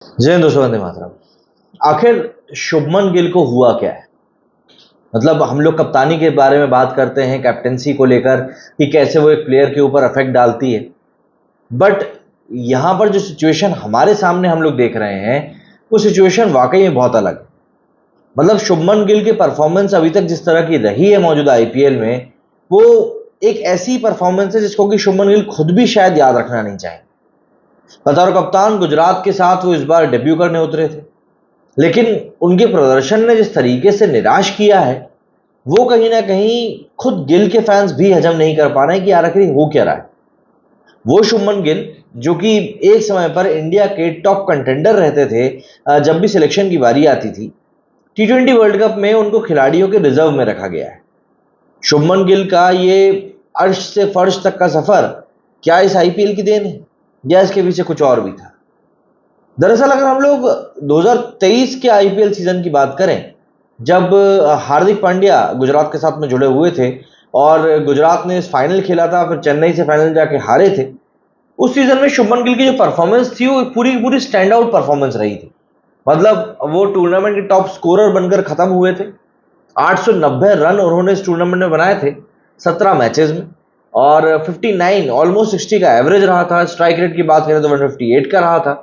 जय हिंद दोस्तों, वंदे मातरम। आखिर शुभमन गिल को हुआ क्या है? मतलब हम लोग कप्तानी के बारे में बात करते हैं, कैप्टेंसी को लेकर कि कैसे वो एक प्लेयर के ऊपर इफेक्ट डालती है। बट यहां पर जो सिचुएशन हमारे सामने हम लोग देख रहे हैं, वो सिचुएशन वाकई में बहुत अलग है। मतलब शुभमन गिल की परफॉर्मेंस अभी तक जिस तरह की रही है मौजूदा आईपीएल में, वो एक ऐसी परफॉर्मेंस है जिसको कि शुभमन गिल खुद भी शायद याद रखना नहीं चाहेंगे। बतौर कप्तान गुजरात के साथ वो इस बार डेब्यू करने उतरे थे, लेकिन उनके प्रदर्शन ने जिस तरीके से निराश किया है, वो कहीं ना कहीं खुद गिल के फैंस भी हजम नहीं कर पा रहे हैं कि आखिर हो क्या रहा है। वो शुभमन गिल जो कि एक समय पर इंडिया के टॉप कंटेंडर रहते थे, जब भी सिलेक्शन की बारी आती थी, T20 वर्ल्ड कप में उनको खिलाड़ियों के रिजर्व में रखा गया है। शुभमन गिल का ये अर्श से फर्श तक का सफर क्या इस आईपीएल की देन है, या इसके पीछे कुछ और भी था? दरअसल अगर हम लोग 2023 के आईपीएल सीजन की बात करें, जब हार्दिक पांड्या गुजरात के साथ में जुड़े हुए थे और गुजरात ने इस फाइनल खेला था, फिर चेन्नई से फाइनल जाके हारे थे, उस सीजन में शुभमन गिल की जो परफॉर्मेंस थी वो पूरी पूरी स्टैंड आउट परफॉर्मेंस रही थी। मतलब वो टूर्नामेंट के टॉप स्कोरर बनकर खत्म हुए थे। 890 रन उन्होंने इस टूर्नामेंट में बनाए थे 17 मैचेस में, और 59 ऑलमोस्ट 60 का एवरेज रहा था। स्ट्राइक रेट की बात करें तो 158 का रहा था।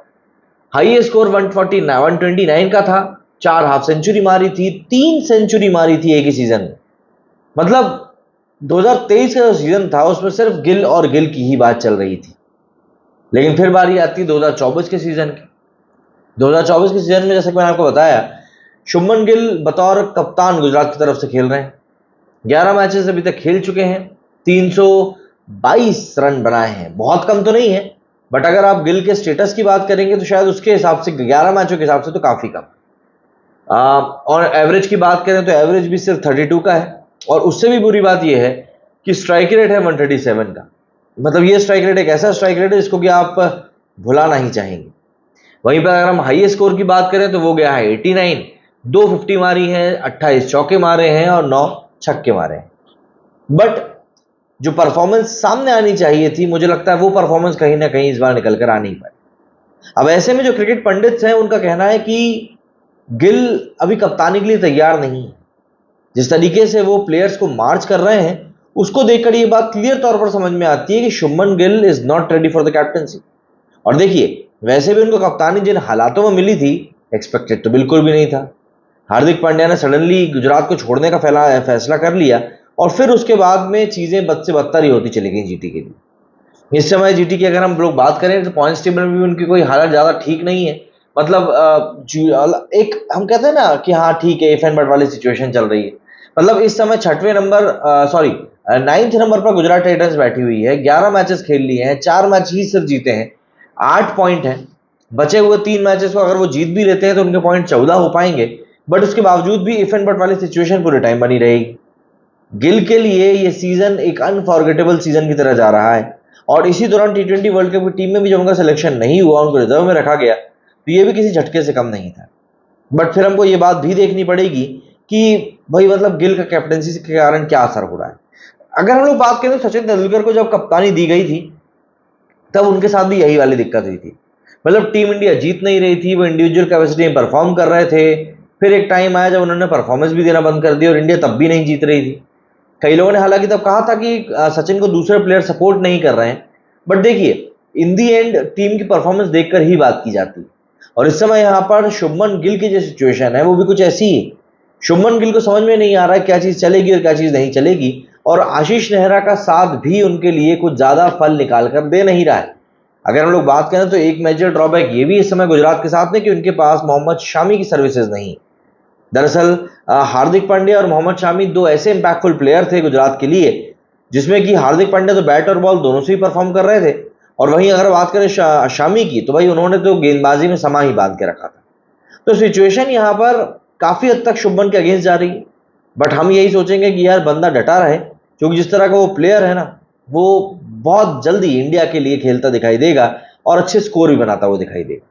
हाईएस्ट स्कोर 129 का था। 4 हाफ सेंचुरी मारी थी, 3 सेंचुरी मारी थी एक ही सीजन में। मतलब 2023 का जो सीजन था उसमें सिर्फ गिल और गिल की ही बात चल रही थी। लेकिन फिर बारी आती 2024 के सीजन की। 2024 के सीजन में जैसे कि मैंने आपको बताया, शुभमन गिल बतौर कप्तान गुजरात की तरफ से खेल रहे हैं। 11 मैचेस अभी तक खेल चुके हैं, 322 रन बनाए हैं। बहुत कम तो नहीं है, बट अगर आप गिल के स्टेटस की बात करेंगे तो शायद उसके हिसाब से 11 मैचों के हिसाब से तो काफी कम। और एवरेज की बात करें तो एवरेज भी सिर्फ 32 का है, और उससे भी बुरी बात यह है कि स्ट्राइक रेट है 137 का। मतलब ये स्ट्राइक रेट एक ऐसा स्ट्राइक रेट है जिसको कि आप भुलाना ही चाहेंगे। वहीं पर अगर हम हाईएस्ट स्कोर की बात करें तो वो गया है 89। 250 मारी है, 28 चौके मारे हैं और 9 छक्के मारे हैं। बट जो परफॉर्मेंस सामने आनी चाहिए थी, मुझे लगता है वो परफॉर्मेंस कहीं ना कहीं इस बार निकल कर आ नहीं पाई। अब ऐसे में जो क्रिकेट पंडित्स हैं उनका कहना है कि गिल अभी कप्तानी के लिए तैयार नहीं है। जिस तरीके से वो प्लेयर्स को मार्च कर रहे हैं, उसको देखकर ये बात क्लियर तौर पर समझ में आती है कि Shubman Gill is not ready for the captaincy. और देखिए, वैसे भी उनको कप्तानी जिन हालातों में मिली थी, एक्सपेक्टेड तो बिल्कुल भी नहीं था। हार्दिक पांड्या ने सडनली गुजरात को छोड़ने का फैसला कर लिया, और फिर उसके बाद में चीजें बद से बदतर ही होती चली गई जीटी के लिए। इस समय जीटी की अगर हम लोग बात करें तो पॉइंट्स टेबल में भी उनकी कोई हालत ज्यादा ठीक नहीं है। मतलब एक हम कहते हैं ना कि हाँ ठीक है, इफ एंड बट वाली सिचुएशन चल रही है। मतलब इस समय 6वें नंबर, सॉरी 9th नंबर पर गुजरात टाइटंस बैठी हुई है। 11 मैचेस खेल लिए हैं, 4 मैच ही सिर्फ जीते हैं, 8 पॉइंट है। बचे हुए 3 मैचेस को अगर वो जीत भी लेते हैं तो उनके पॉइंट 14 हो पाएंगे। बट उसके बावजूद भी इफ एंड बट वाली सिचुएशन पूरे टाइम बनी रहेगी। गिल के लिए ये सीजन एक अनफॉरगेटेबल सीजन की तरह जा रहा है, और इसी दौरान T20 वर्ल्ड कप की टीम में भी जब उनका सिलेक्शन नहीं हुआ, उनको रिजर्व में रखा गया, तो ये भी किसी झटके से कम नहीं था। बट फिर हमको ये बात भी देखनी पड़ेगी कि भाई मतलब गिल का कैप्टनसी के कारण क्या असर हो रहा है। अगर हम लोग बात करें तो सचिन तेंदुलकर को जब कप्तानी दी गई थी, तब उनके साथ भी यही वाली दिक्कत हुई थी। मतलब टीम इंडिया जीत नहीं रही थी, वो इंडिविजुअल कैपेसिटी में परफॉर्म कर रहे थे। फिर एक टाइम आया जब उन्होंने परफॉर्मेंस भी देना बंद कर दी और इंडिया तब भी नहीं जीत रही थी। कई लोगों ने हालांकि तब कहा था कि सचिन को दूसरे प्लेयर सपोर्ट नहीं कर रहे हैं। बट देखिए, इन दी एंड टीम की परफॉर्मेंस देखकर ही बात की जाती है। और इस समय यहाँ पर शुभमन गिल की जो सिचुएशन है वो भी कुछ ऐसी ही है। शुभमन गिल को समझ में नहीं आ रहा है क्या चीज चलेगी और क्या चीज नहीं चलेगी, और आशीष नेहरा का साथ भी उनके लिए कुछ ज्यादा फल निकाल कर दे नहीं रहा है। अगर हम लोग बात करें तो एक मेजर ड्रॉबैक ये भी इस समय गुजरात के साथ में कि उनके पास मोहम्मद शामी की सर्विसेज नहीं है। दरअसल हार्दिक पांड्या और मोहम्मद शामी दो ऐसे इंपैक्टफुल प्लेयर थे गुजरात के लिए, जिसमें कि हार्दिक पांड्या तो बैट और बॉल दोनों से ही परफॉर्म कर रहे थे, और वहीं अगर बात करें शामी की, तो भाई उन्होंने तो गेंदबाजी में समा ही बांध के रखा था। तो सिचुएशन यहाँ पर काफी हद तक शुभमन के अगेंस्ट जा रही है। बट हम यही सोचेंगे कि यार बंदा डटा रहे, क्योंकि जिस तरह का वो प्लेयर है ना, वो बहुत जल्दी इंडिया के लिए खेलता दिखाई देगा और अच्छे स्कोर भी बनाता हुआ दिखाई देगा।